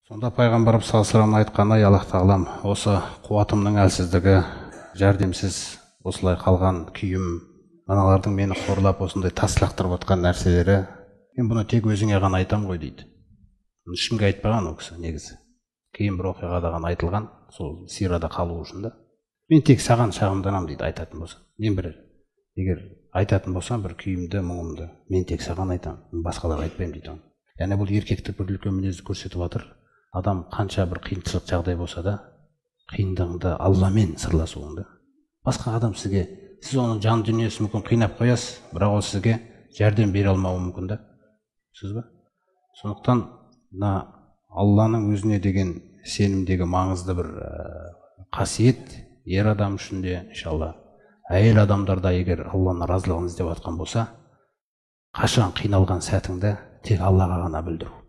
Сонда пайғамбарымыз саллаллаху алейхи айтқан Аллах тағалам осы қуатымның әлсіздігі, жәрдемсіз осылай қалған күйім, аналардың мені қорлап осындай тас лақтырып отқан нәрселері, мен бұны тек өзіңе ғана айтам ғой дейді. Бұны ешкімге айтпаған ол кісі негізі. Кейін бір оқиғада ғана айтылған, сол сирада қалу үшін да. Мен тек саған шағымданам дейді айтатын болсам. Мен егер айтатын болсам бір күйімді, мұңымды, мен тек саған айтам, басқаларға айтпаймын дейді. Яғни бұл еркектік бір үлкен мінезді көрсетіп жатыр. Адам қанша бір қиыншылық жағдай болса да, қиындығыңды Алламен сырласуыңды. Басқа адам сізге, сіз оның жан дүниесі мүмкін қинап қоясыз, бірақ ол сізге жәрдем бере алмауы мүмкін да. Сіз ба? Сондықтан Алланың өзіне деген сенімдегі маңызды бір қасиет ер адам үшін де, иншалла, әйел адамдарда егер Алланың разылығын іздеп жатқан болса, қашан қиналған сәтіңді тек Аллаға ғана білдіру.